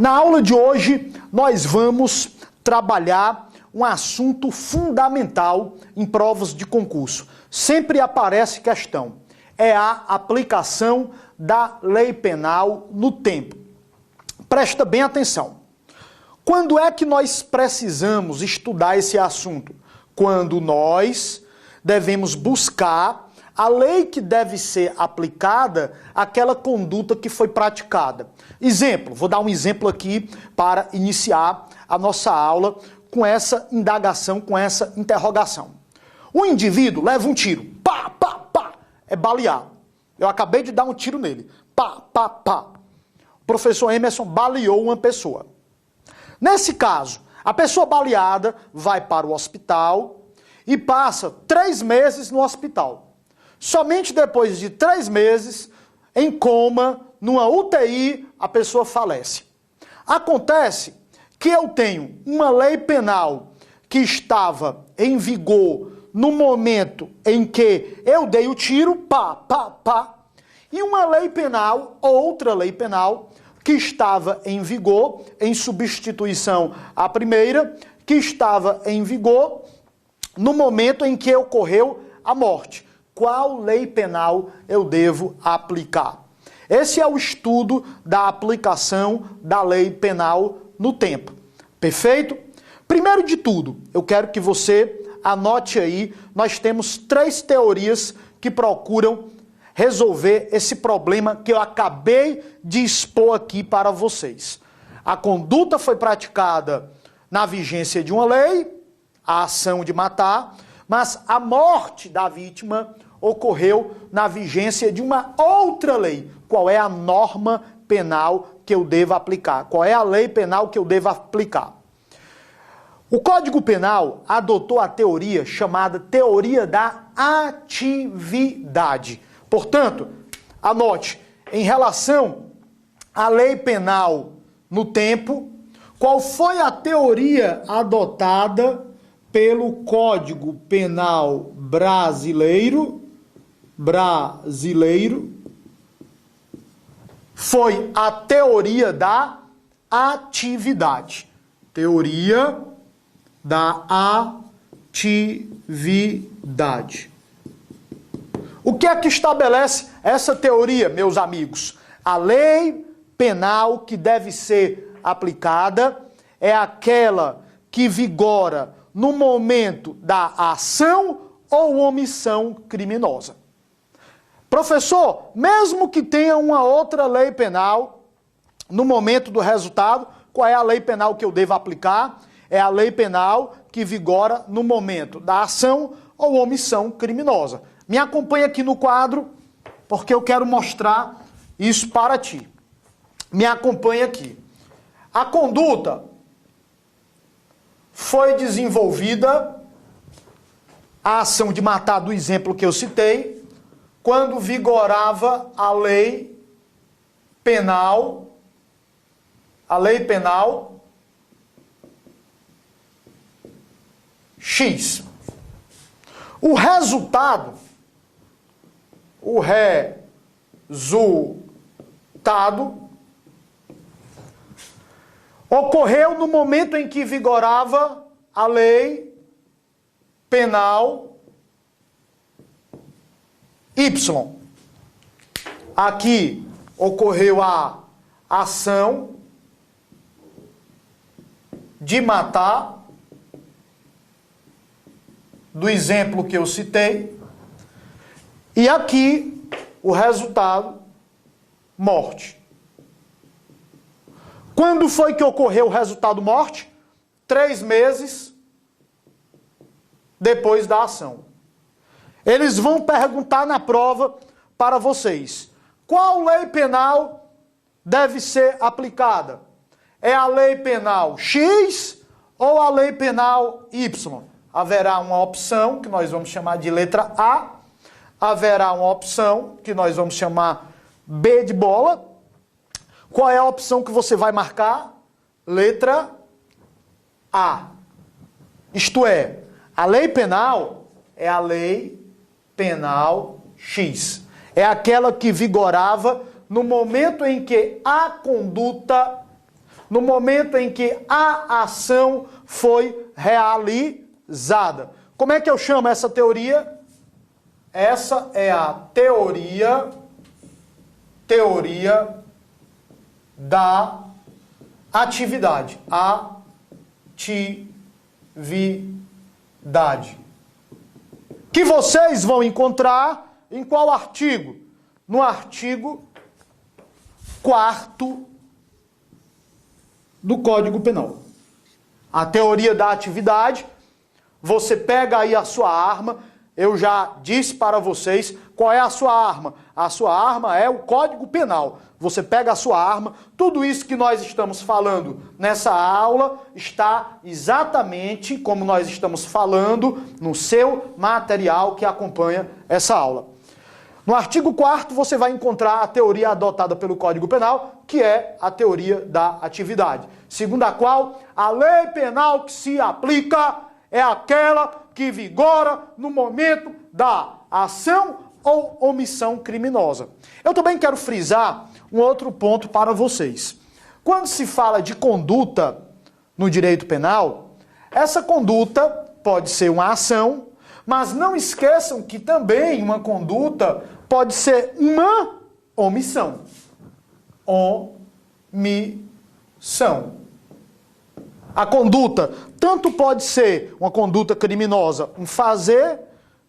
Na aula de hoje, nós vamos trabalhar um assunto fundamental em provas de concurso. Sempre aparece questão. É a aplicação da lei penal no tempo. Presta bem atenção. Quando é que nós precisamos estudar esse assunto? Quando nós devemos buscar a lei que deve ser aplicada àquela conduta que foi praticada. Exemplo, vou dar um exemplo aqui para iniciar a nossa aula com essa indagação, com essa interrogação. O indivíduo leva um tiro, pá, pá, pá, é baleado. Eu acabei de dar um tiro nele, pá, pá, pá. O professor Emerson baleou uma pessoa. Nesse caso, a pessoa baleada vai para o hospital e passa 3 meses no hospital. Somente depois de 3 meses, em coma, numa UTI, a pessoa falece. Acontece que eu tenho uma lei penal que estava em vigor no momento em que eu dei o tiro, pá, pá, pá, e uma lei penal, outra lei penal, que estava em vigor, em substituição à primeira, que estava em vigor no momento em que ocorreu a morte. Qual lei penal eu devo aplicar? Esse é o estudo da aplicação da lei penal no tempo. Perfeito? Primeiro de tudo, eu quero que você anote aí, nós temos 3 teorias que procuram resolver esse problema que eu acabei de expor aqui para vocês. A conduta foi praticada na vigência de uma lei, a ação de matar, mas a morte da vítima ocorreu na vigência de uma outra lei. Qual é a norma penal que eu devo aplicar? Qual é a lei penal que eu devo aplicar? O Código Penal adotou a teoria chamada teoria da atividade. Portanto, anote, em relação à lei penal no tempo, qual foi a teoria adotada pelo Código Penal brasileiro? Foi a teoria da atividade. Teoria da atividade. O que é que estabelece essa teoria, meus amigos? A lei penal que deve ser aplicada é aquela que vigora no momento da ação ou omissão criminosa. Professor, mesmo que tenha uma outra lei penal, no momento do resultado, qual é a lei penal que eu devo aplicar? É a lei penal que vigora no momento da ação ou omissão criminosa. Me acompanha aqui no quadro, porque eu quero mostrar isso para ti. Me acompanha aqui. A conduta foi desenvolvida, a ação de matar do exemplo que eu citei, quando vigorava a lei penal X. O resultado ocorreu no momento em que vigorava a lei penal Y. Aqui ocorreu a ação de matar, do exemplo que eu citei, e aqui o resultado, morte. Quando foi que ocorreu o resultado morte? 3 meses depois da ação. Eles vão perguntar na prova para vocês: qual lei penal deve ser aplicada? É a lei penal X ou a lei penal Y? Haverá uma opção que nós vamos chamar de letra A, haverá uma opção que nós vamos chamar B de bola. Qual é a opção que você vai marcar? Letra A. Isto é, a lei penal é a lei penal X. É aquela que vigorava no momento em que a conduta no momento em que a ação foi realizada. Como é que eu chamo essa teoria? Essa é a teoria da atividade. Atividade. Que vocês vão encontrar em qual artigo? No artigo 4º do Código Penal. A teoria da atividade, você pega aí a sua arma, eu já disse para vocês qual é a sua arma. A sua arma é o Código Penal. Você pega a sua arma, tudo isso que nós estamos falando nessa aula está exatamente como nós estamos falando no seu material que acompanha essa aula. No artigo 4º você vai encontrar a teoria adotada pelo Código Penal, que é a teoria da atividade, segundo a qual a lei penal que se aplica é aquela que vigora no momento da ação ou omissão criminosa. Eu também quero frisar um outro ponto para vocês. Quando se fala de conduta no direito penal, essa conduta pode ser uma ação, mas não esqueçam que também uma conduta pode ser uma omissão. Omissão. A conduta tanto pode ser uma conduta criminosa, um fazer,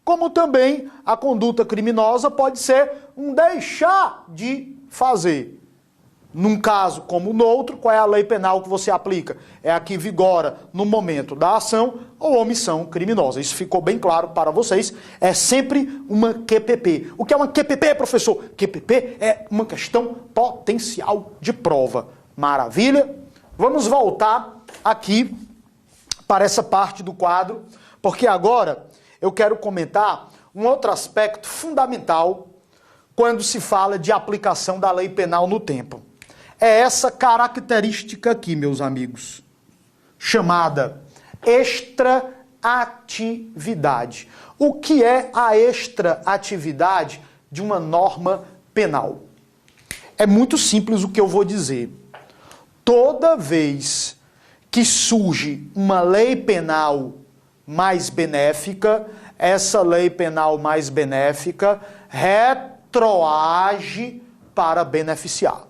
como também a conduta criminosa pode ser um deixar de fazer. Num caso como no outro, qual é a lei penal que você aplica? É a que vigora no momento da ação ou omissão criminosa. Isso ficou bem claro para vocês. É sempre uma QPP. O que é uma QPP, professor? QPP é uma questão potencial de prova. Maravilha? Vamos voltar aqui para essa parte do quadro, porque agora eu quero comentar um outro aspecto fundamental quando se fala de aplicação da lei penal no tempo. É essa característica aqui, meus amigos, chamada extraatividade. O que é a extraatividade de uma norma penal? É muito simples o que eu vou dizer. Toda vez que surge uma lei penal mais benéfica, essa lei penal mais benéfica retroage para beneficiar.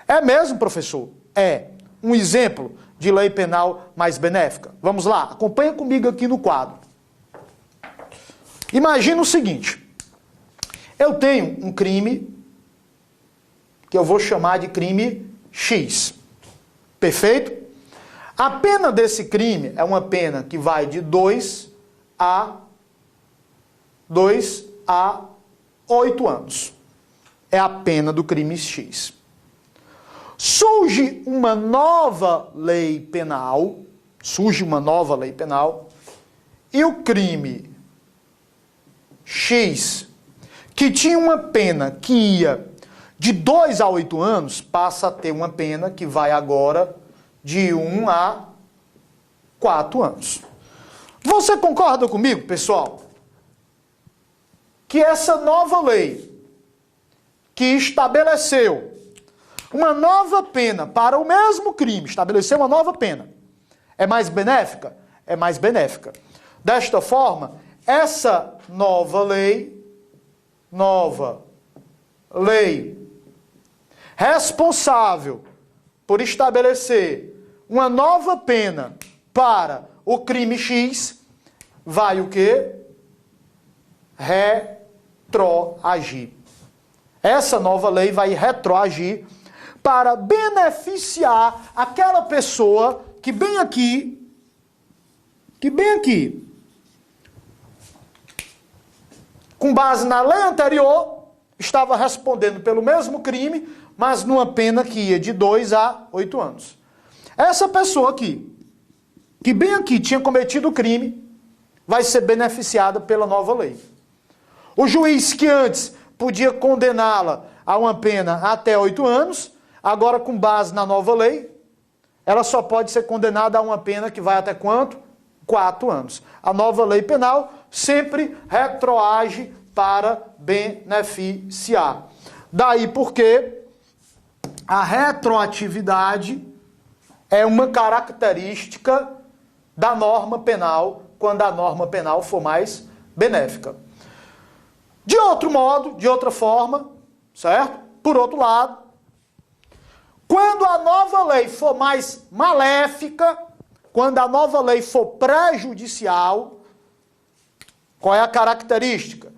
É mesmo, professor? É. Um exemplo de lei penal mais benéfica. Vamos lá, acompanha comigo aqui no quadro. Imagina o seguinte. Eu tenho um crime que eu vou chamar de crime X. Perfeito? A pena desse crime é uma pena que vai de 2 a 8 anos. É a pena do crime X. Surge uma nova lei penal, e o crime X, que tinha uma pena que ia de 2 a 8 anos, passa a ter uma pena que vai agora de 1 a 4 anos. Você concorda comigo, pessoal? Que essa nova lei, que estabeleceu uma nova pena para o mesmo crime, estabeleceu uma nova pena, é mais benéfica? É mais benéfica. Desta forma, essa nova lei responsável por estabelecer uma nova pena para o crime X, vai o quê? Retroagir. Essa nova lei vai retroagir para beneficiar aquela pessoa que bem aqui, com base na lei anterior, estava respondendo pelo mesmo crime, mas numa pena que ia de 2 a 8 anos. Essa pessoa aqui, que bem aqui tinha cometido o crime, vai ser beneficiada pela nova lei. O juiz que antes podia condená-la a uma pena até 8 anos, agora com base na nova lei, ela só pode ser condenada a uma pena que vai até quanto? 4 anos. A nova lei penal sempre retroage para beneficiar. Daí porque a retroatividade é uma característica da norma penal, quando a norma penal for mais benéfica. De outro modo, de outra forma, certo? Por outro lado, quando a nova lei for mais maléfica, quando a nova lei for prejudicial, qual é a característica?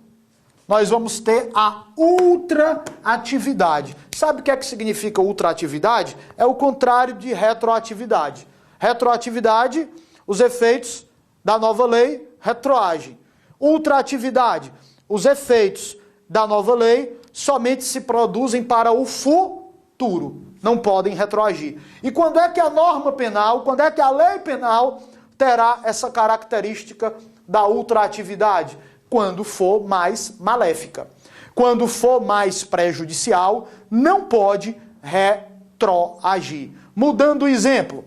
Nós vamos ter a ultraatividade. Sabe o que é que significa ultraatividade? É o contrário de retroatividade. Retroatividade, os efeitos da nova lei retroagem. Ultraatividade, os efeitos da nova lei somente se produzem para o futuro, não podem retroagir. E quando é que a norma penal, quando é que a lei penal terá essa característica da ultraatividade? Quando for mais maléfica. Quando for mais prejudicial, não pode retroagir. Mudando o exemplo,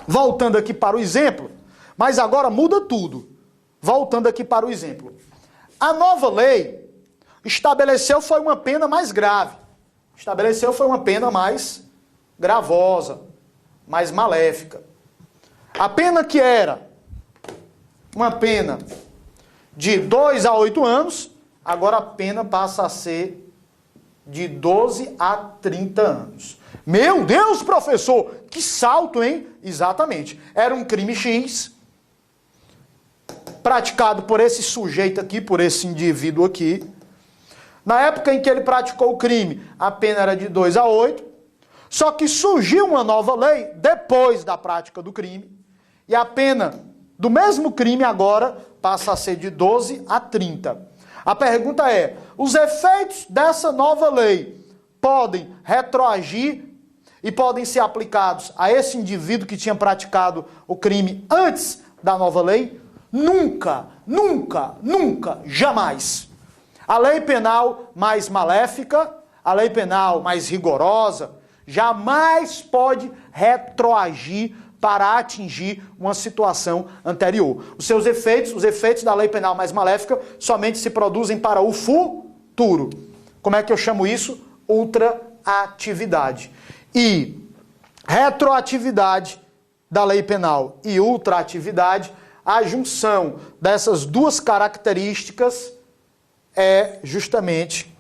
voltando aqui para o exemplo, mas agora muda tudo. Voltando aqui para o exemplo. A nova lei estabeleceu foi uma pena mais grave. Estabeleceu foi uma pena mais gravosa, mais maléfica. A pena que era uma pena de 2 a 8 anos, agora a pena passa a ser de 12 a 30 anos. Meu Deus, professor, que salto, hein? Exatamente. Era um crime X, praticado por esse sujeito aqui, por esse indivíduo aqui. Na época em que ele praticou o crime, a pena era de 2 a 8. Só que surgiu uma nova lei depois da prática do crime. E a pena do mesmo crime agora passa a ser de 12 a 30. A pergunta é, os efeitos dessa nova lei podem retroagir e podem ser aplicados a esse indivíduo que tinha praticado o crime antes da nova lei? Nunca, nunca, nunca, jamais. A lei penal mais maléfica, a lei penal mais rigorosa, jamais pode retroagir para atingir uma situação anterior. Os efeitos da lei penal mais maléfica somente se produzem para o futuro. Como é que eu chamo isso? Ultraatividade. E retroatividade da lei penal e ultraatividade, a junção dessas duas características é justamente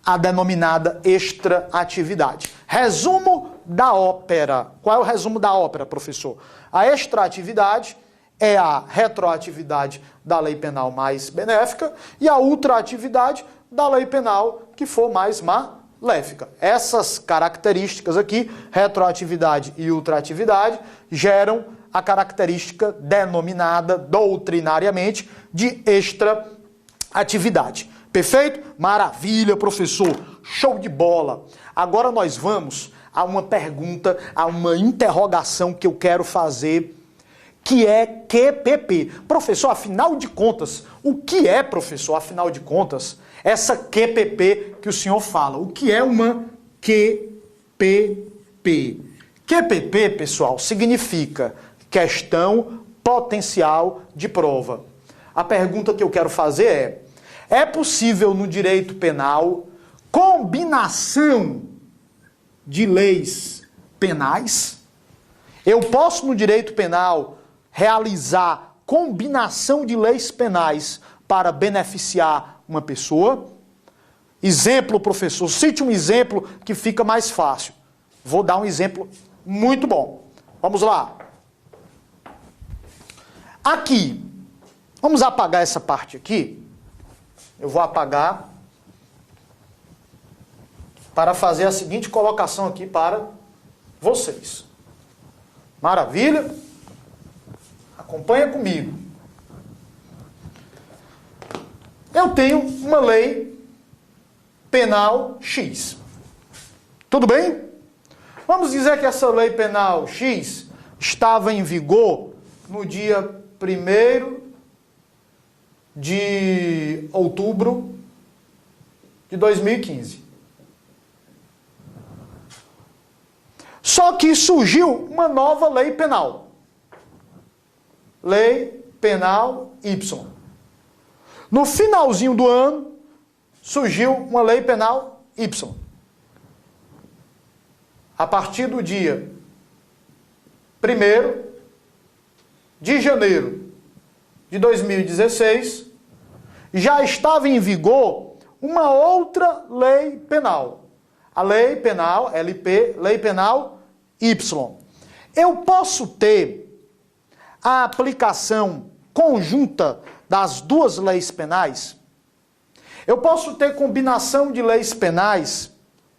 a denominada extraatividade. Resumo da ópera. Qual é o resumo da ópera, professor? A extraatividade é a retroatividade da lei penal mais benéfica e a ultraatividade da lei penal que for mais maléfica. Essas características aqui, retroatividade e ultraatividade, geram a característica denominada doutrinariamente de extraatividade. Perfeito? Maravilha, professor. Show de bola. Agora nós vamos a uma pergunta, a uma interrogação que eu quero fazer, que é QPP. Professor, afinal de contas, o que é, professor, afinal de contas, essa QPP que o senhor fala? O que é uma QPP? QPP, pessoal, significa questão potencial de prova. A pergunta que eu quero fazer é possível no direito penal combinação de leis penais? Eu posso no direito penal realizar combinação de leis penais para beneficiar uma pessoa? Exemplo, professor, cite um exemplo que fica mais fácil. Vou dar um exemplo muito bom. Vamos lá. Aqui, vamos apagar essa parte aqui. Eu vou apagar para fazer a seguinte colocação aqui para vocês. Maravilha? Acompanha comigo. Eu tenho uma lei penal X. Tudo bem? Vamos dizer que essa lei penal X estava em vigor no dia 1º de outubro de 2015. Só que surgiu uma nova lei penal. Lei Penal Y. No finalzinho do ano, surgiu uma lei penal Y. a partir do dia 1º de janeiro de 2016, já estava em vigor uma outra lei penal. A lei penal, LP, lei penal Y. Eu posso ter a aplicação conjunta das duas leis penais? Eu posso ter combinação de leis penais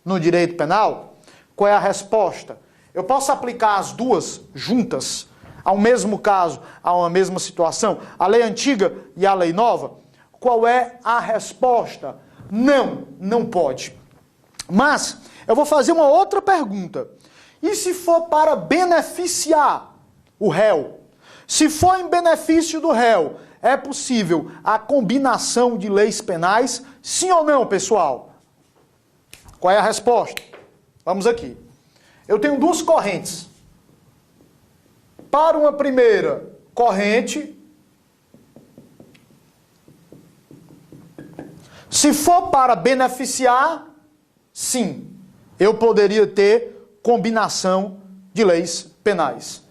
no direito penal? Qual é a resposta? Eu posso aplicar as duas juntas, ao mesmo caso, a uma mesma situação, a lei antiga e a lei nova? Qual é a resposta? Não, não pode. Mas eu vou fazer uma outra pergunta. E se for para beneficiar o réu? Se for em benefício do réu, é possível a combinação de leis penais? Sim ou não, pessoal? Qual é a resposta? Vamos aqui. Eu tenho duas correntes. Para uma primeira corrente, se for para beneficiar, sim, eu poderia ter combinação de leis penais.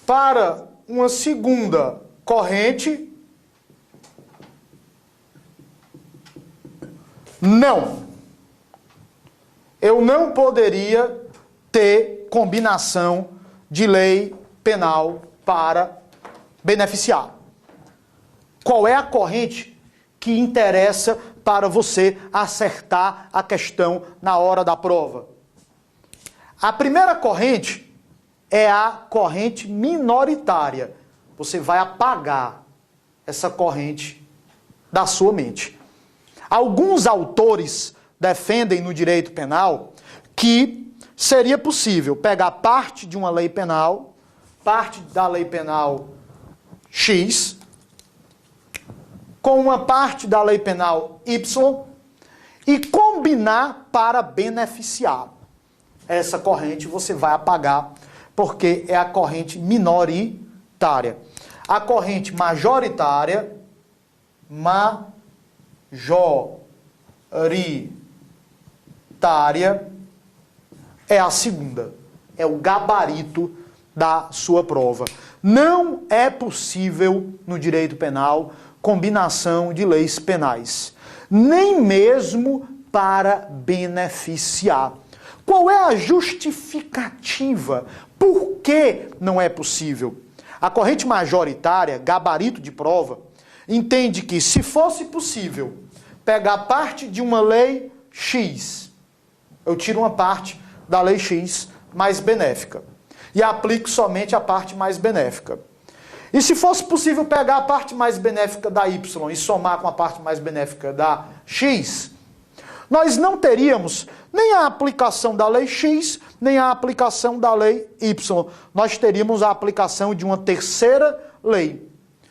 Para uma segunda corrente, não. Eu não poderia ter combinação de lei penal para beneficiar. Qual é a corrente que interessa para você acertar a questão na hora da prova? A primeira corrente é a corrente minoritária. Você vai apagar essa corrente da sua mente. Alguns autores defendem no direito penal que seria possível pegar parte de uma lei penal, parte da lei penal X, com uma parte da lei penal Y e combinar para beneficiar. Essa corrente você vai apagar, porque é a corrente minoritária. A corrente majoritária, é a segunda. É o gabarito da sua prova. Não é possível, no direito penal, combinação de leis penais. Nem mesmo para beneficiar. Qual é a justificativa? Por que não é possível? A corrente majoritária, gabarito de prova, entende que se fosse possível pegar parte de uma lei X, eu tiro uma parte da lei X mais benéfica e aplico somente a parte mais benéfica. E se fosse possível pegar a parte mais benéfica da Y e somar com a parte mais benéfica da X, nós não teríamos nem a aplicação da lei X, nem a aplicação da lei Y. Nós teríamos a aplicação de uma terceira lei.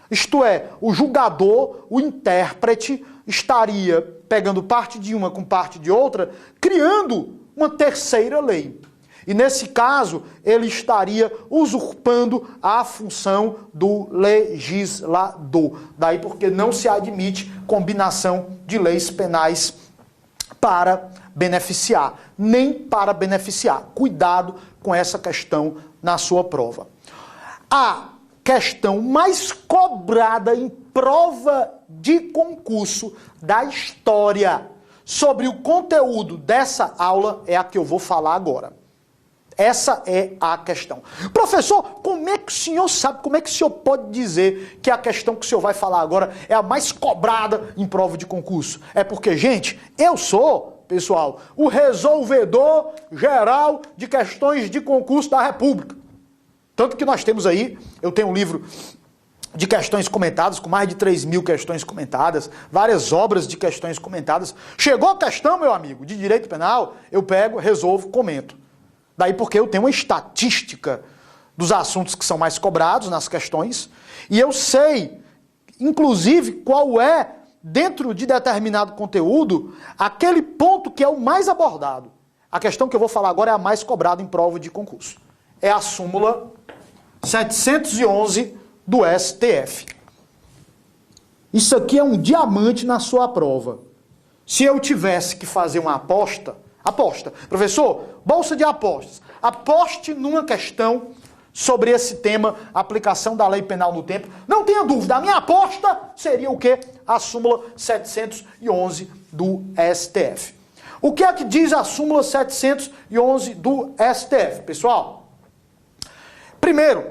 Isto é, o julgador, o intérprete, estaria pegando parte de uma com parte de outra, criando uma terceira lei. E nesse caso, ele estaria usurpando a função do legislador. Daí porque não se admite combinação de leis penais para beneficiar, nem para beneficiar. Cuidado com essa questão na sua prova. A questão mais cobrada em prova de concurso da história sobre o conteúdo dessa aula é a que eu vou falar agora. Essa é a questão. Professor, como é que o senhor sabe, como é que o senhor pode dizer que a questão que o senhor vai falar agora é a mais cobrada em prova de concurso? É porque, gente, eu sou, pessoal, o resolvedor geral de questões de concurso da República. Tanto que nós temos aí, eu tenho um livro de questões comentadas, com mais de 3.000 questões comentadas, várias obras de questões comentadas. Chegou a questão, meu amigo, de direito penal, eu pego, resolvo, comento. Daí porque eu tenho uma estatística dos assuntos que são mais cobrados nas questões, e eu sei, inclusive, qual é, dentro de determinado conteúdo, aquele ponto que é o mais abordado. A questão que eu vou falar agora é a mais cobrada em prova de concurso. É a súmula 711 do STF. Isso aqui é um diamante na sua prova. Se eu tivesse que fazer uma aposta, Aposta. Professor, bolsa de apostas. Aposte numa questão sobre esse tema, aplicação da lei penal no tempo. Não tenha dúvida, a minha aposta seria o quê? A súmula 711 do STF. O que é que diz a súmula 711 do STF, pessoal? Primeiro,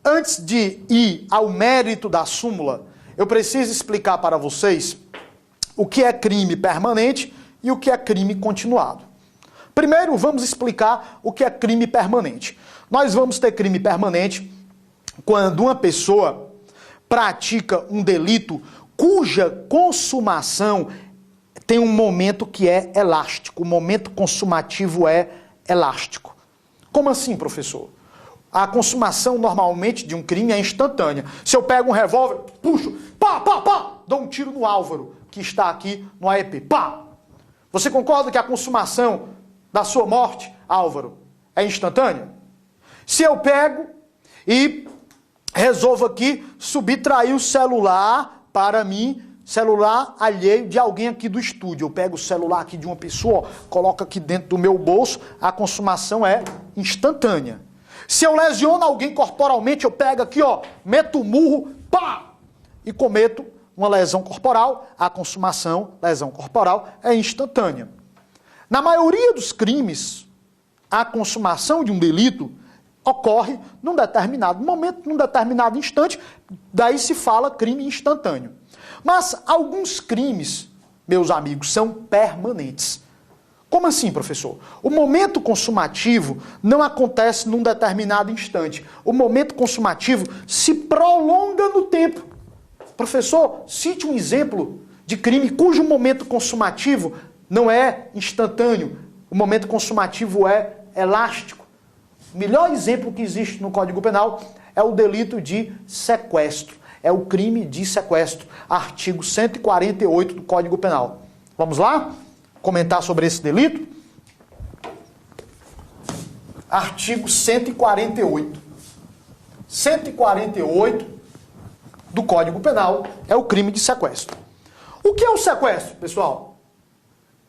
antes de ir ao mérito da súmula, eu preciso explicar para vocês o que é crime permanente e o que é crime continuado. Primeiro, vamos explicar o que é crime permanente. Nós vamos ter crime permanente quando uma pessoa pratica um delito cuja consumação tem um momento que é elástico. O momento consumativo é elástico. Como assim, professor? A consumação normalmente de um crime é instantânea. Se eu pego um revólver, puxo, pá, pá, pá, dou um tiro no Álvaro, que está aqui no AEP, pá. Você concorda que a consumação da sua morte, Álvaro, é instantânea? Se eu pego e resolvo aqui subtrair o celular para mim, celular alheio de alguém aqui do estúdio, eu pego o celular aqui de uma pessoa, ó, coloco aqui dentro do meu bolso, a consumação é instantânea. Se eu lesiono alguém corporalmente, eu pego aqui, ó, meto o murro, pá, e cometo uma lesão corporal, a consumação, lesão corporal, é instantânea. Na maioria dos crimes, a consumação de um delito ocorre num determinado momento, num determinado instante, daí se fala crime instantâneo. Mas alguns crimes, meus amigos, são permanentes. Como assim, professor? O momento consumativo não acontece num determinado instante. O momento consumativo se prolonga no tempo. Professor, cite um exemplo de crime cujo momento consumativo não é instantâneo. O momento consumativo é elástico. O melhor exemplo que existe no Código Penal é o delito de sequestro. É o crime de sequestro. Artigo 148 do Código Penal. Vamos lá? Comentar sobre esse delito? Artigo 148. 148 do Código Penal é o crime de sequestro. O que é o sequestro, pessoal?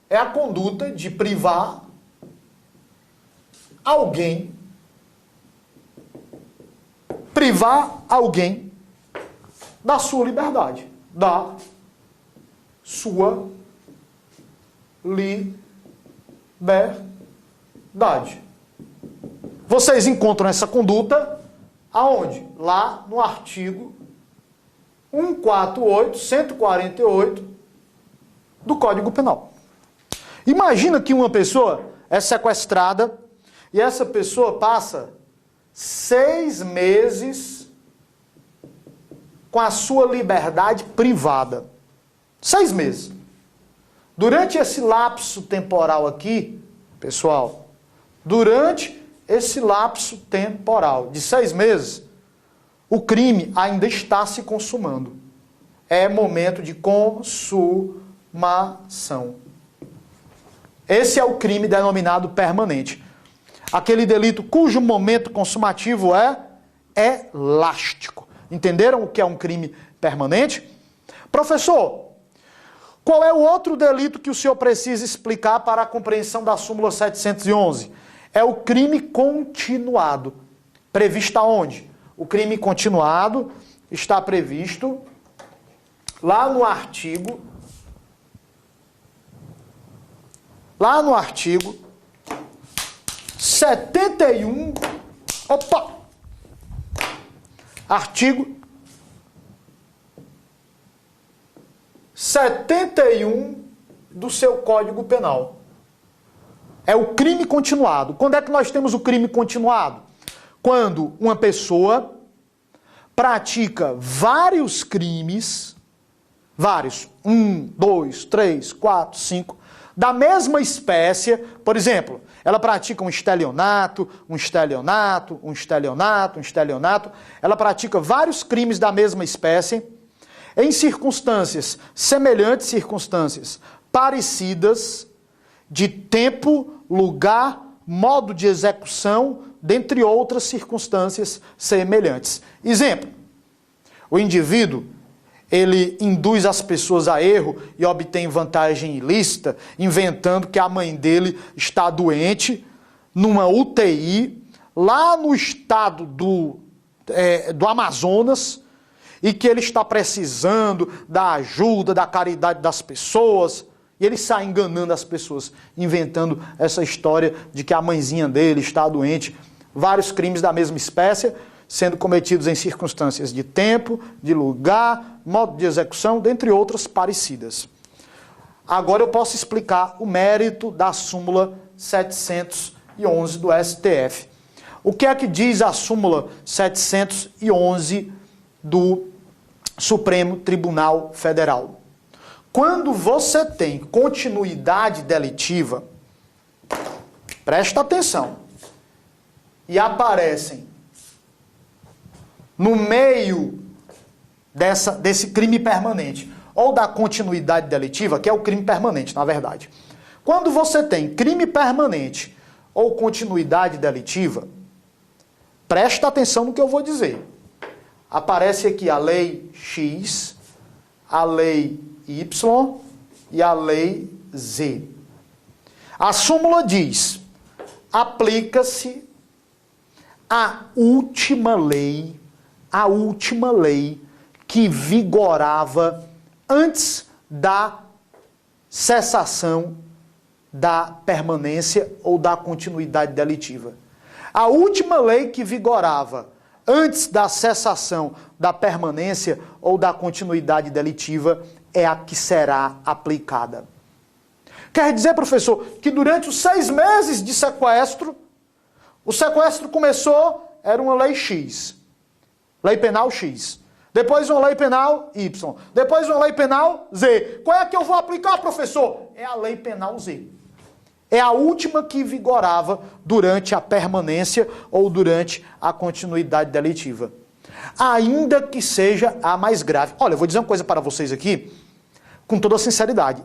É a conduta de privar alguém da sua liberdade, da sua liberdade. Vocês encontram essa conduta aonde? Lá no artigo 148, 148 do Código Penal. Imagina que uma pessoa é sequestrada e essa pessoa passa 6 meses com a sua liberdade privada. 6 meses. Durante esse lapso temporal aqui, pessoal, durante esse lapso temporal de 6 meses, o crime ainda está se consumando. É momento de consumação. Esse é o crime denominado permanente. Aquele delito cujo momento consumativo é elástico. Entenderam o que é um crime permanente? Professor, qual é o outro delito que o senhor precisa explicar para a compreensão da súmula 711? É o crime continuado. Previsto aonde? O crime continuado está previsto lá no artigo 71, artigo 71 do seu Código Penal. É o crime continuado. Quando é que nós temos o crime continuado? Quando uma pessoa pratica vários crimes, 1, 2, 3, 4, 5, da mesma espécie. Por exemplo, ela pratica um estelionato, ela pratica vários crimes da mesma espécie, em circunstâncias semelhantes, circunstâncias parecidas, de tempo, lugar, modo de execução, dentre outras circunstâncias semelhantes. Exemplo, o indivíduo, ele induz as pessoas a erro e obtém vantagem ilícita, inventando que a mãe dele está doente numa UTI lá no estado do Amazonas e que ele está precisando da ajuda, da caridade das pessoas. E ele sai enganando as pessoas, inventando essa história de que a mãezinha dele está doente. Vários crimes da mesma espécie sendo cometidos em circunstâncias de tempo, de lugar, modo de execução, dentre outras parecidas. Agora eu posso explicar o mérito da súmula 711 do STF. O que é que diz a súmula 711 do Supremo Tribunal Federal? Quando você tem continuidade delitiva, presta atenção, e aparecem no meio desse crime permanente, ou da continuidade delitiva, que é o crime permanente, na verdade. Quando você tem crime permanente ou continuidade delitiva, presta atenção no que eu vou dizer. Aparece aqui a lei X, a lei Y e a lei Z. A súmula diz: aplica-se a última lei que vigorava antes da cessação da permanência ou da continuidade delitiva. A última lei que vigorava antes da cessação da permanência ou da continuidade delitiva é a que será aplicada. Quer dizer, professor, que durante os 6 meses de sequestro, o sequestro começou, era uma lei X, lei penal X. Depois uma lei penal Y. Depois uma lei penal Z. Qual é que eu vou aplicar, professor? É a lei penal Z. É a última que vigorava durante a permanência ou durante a continuidade delitiva. Ainda que seja a mais grave. Olha, eu vou dizer uma coisa para vocês aqui, com toda sinceridade.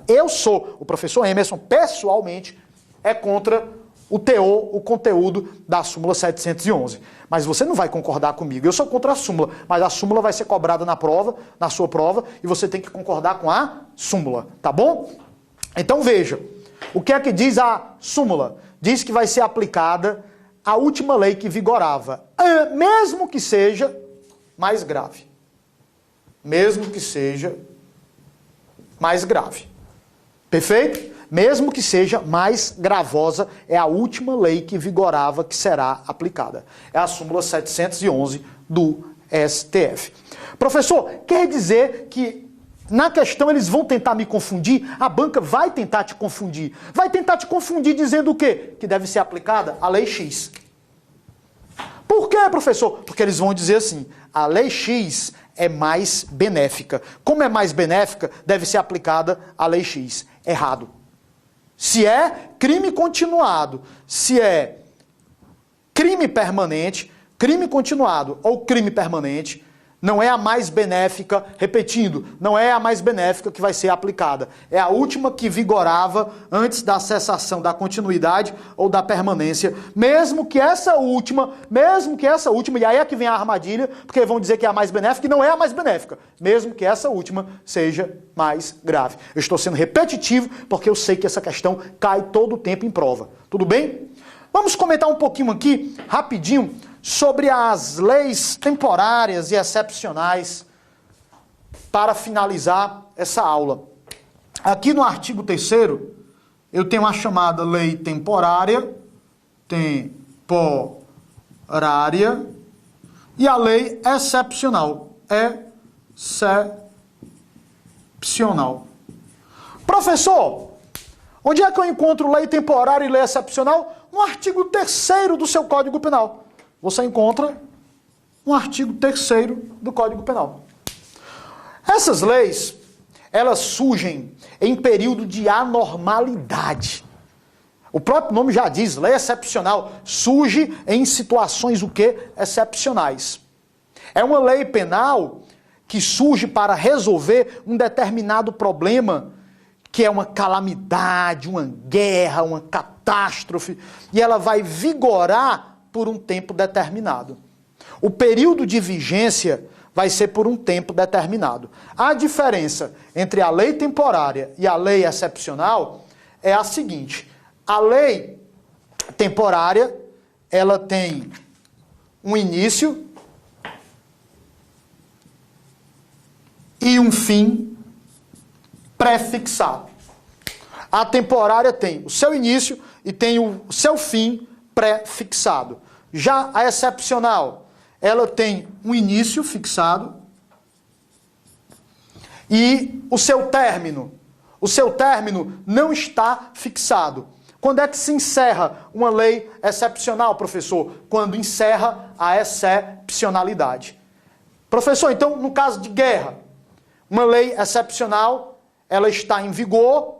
O professor Emerson, pessoalmente, é contra o teor, o conteúdo da súmula 711. Mas você não vai concordar comigo. Eu sou contra a súmula, mas a súmula vai ser cobrada na prova, na sua prova, e você tem que concordar com a súmula, tá bom? Então veja, o que é que diz a súmula? Diz que vai ser aplicada a última lei que vigorava, mesmo que seja mais grave. Mesmo que seja mais grave. Perfeito? Mesmo que seja mais gravosa, é a última lei que vigorava que será aplicada. É a súmula 711 do STF. Professor, quer dizer que na questão eles vão tentar me confundir? A banca vai tentar te confundir. Vai tentar te confundir dizendo o quê? Que deve ser aplicada a lei X. Por quê, professor? Porque eles vão dizer assim, a lei X é mais benéfica. Como é mais benéfica, deve ser aplicada a lei X. Errado. Se é crime continuado, se é crime permanente, crime continuado ou crime permanente, não é a mais benéfica, repetindo, não é a mais benéfica que vai ser aplicada. É a última que vigorava antes da cessação da continuidade ou da permanência, mesmo que essa última, e aí é que vem a armadilha, porque vão dizer que é a mais benéfica e não é a mais benéfica, mesmo que essa última seja mais grave. Eu estou sendo repetitivo porque eu sei que essa questão cai todo o tempo em prova. Tudo bem? Vamos comentar um pouquinho aqui, rapidinho, sobre as leis temporárias e excepcionais para finalizar essa aula. Aqui no artigo 3º, eu tenho a chamada lei temporária, e a lei excepcional, excepcional. Professor, onde é que eu encontro lei temporária e lei excepcional? No artigo 3º do seu Código Penal. Você encontra no artigo 3º do Código Penal. Essas leis, elas surgem em período de anormalidade. O próprio nome já diz, lei excepcional, surge em situações o quê? Excepcionais. É uma lei penal que surge para resolver um determinado problema, que é uma calamidade, uma guerra, uma catástrofe, e ela vai vigorar por um tempo determinado. O período de vigência vai ser por um tempo determinado. A diferença entre a lei temporária e a lei excepcional é a seguinte: a lei temporária, ela tem um início e um fim pré-fixado. A temporária tem o seu início e tem o seu fim pré-fixado. Já a excepcional, ela tem um início fixado e o seu término não está fixado. Quando é que se encerra uma lei excepcional, professor? Quando encerra a excepcionalidade. Professor, então, no caso de guerra, uma lei excepcional, ela está em vigor.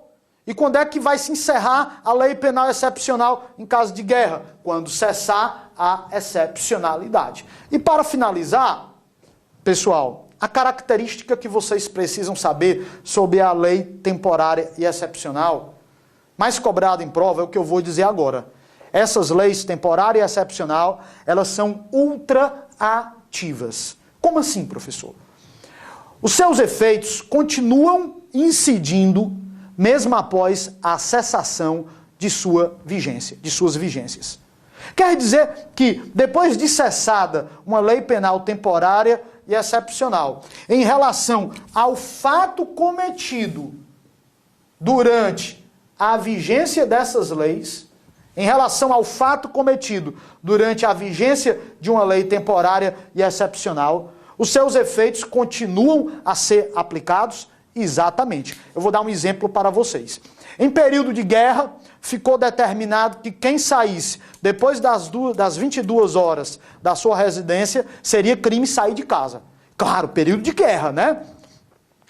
E quando é que vai se encerrar a lei penal excepcional em caso de guerra? Quando cessar a excepcionalidade. E para finalizar, pessoal, a característica que vocês precisam saber sobre a lei temporária e excepcional, mais cobrada em prova, é o que eu vou dizer agora. Essas leis temporária e excepcional, elas são ultraativas. Como assim, professor? Os seus efeitos continuam incidindo mesmo após a cessação de suas vigências. Quer dizer que, depois de cessada uma lei penal temporária e excepcional, em relação ao fato cometido durante a vigência dessas leis, em relação ao fato cometido durante a vigência de uma lei temporária e excepcional, os seus efeitos continuam a ser aplicados. Exatamente. Eu vou dar um exemplo para vocês. Em período de guerra, ficou determinado que quem saísse depois das 22 horas da sua residência, seria crime sair de casa. Claro, período de guerra, né?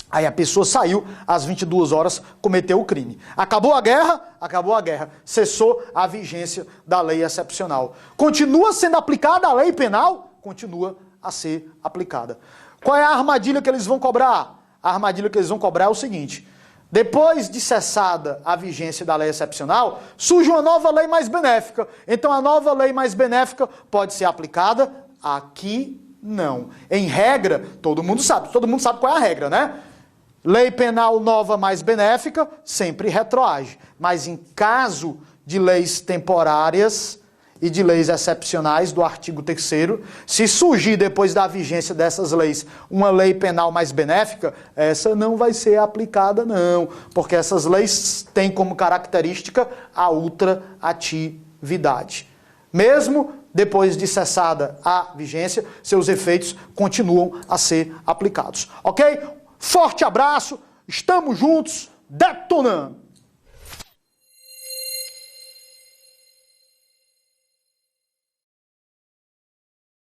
Aí a pessoa saiu às 22 horas, cometeu o crime. Acabou a guerra, cessou a vigência da lei excepcional. Continua sendo aplicada a lei penal? Continua a ser aplicada. Qual é a armadilha que eles vão cobrar? A armadilha que eles vão cobrar é o seguinte: depois de cessada a vigência da lei excepcional, surge uma nova lei mais benéfica. Então a nova lei mais benéfica pode ser aplicada? Aqui não. Em regra, todo mundo sabe qual é a regra, né? Lei penal nova mais benéfica sempre retroage. Mas em caso de leis temporárias e de leis excepcionais do artigo 3º, se surgir depois da vigência dessas leis uma lei penal mais benéfica, essa não vai ser aplicada não, porque essas leis têm como característica a ultraatividade. Mesmo depois de cessada a vigência, seus efeitos continuam a ser aplicados. Ok? Forte abraço, estamos juntos, detonando!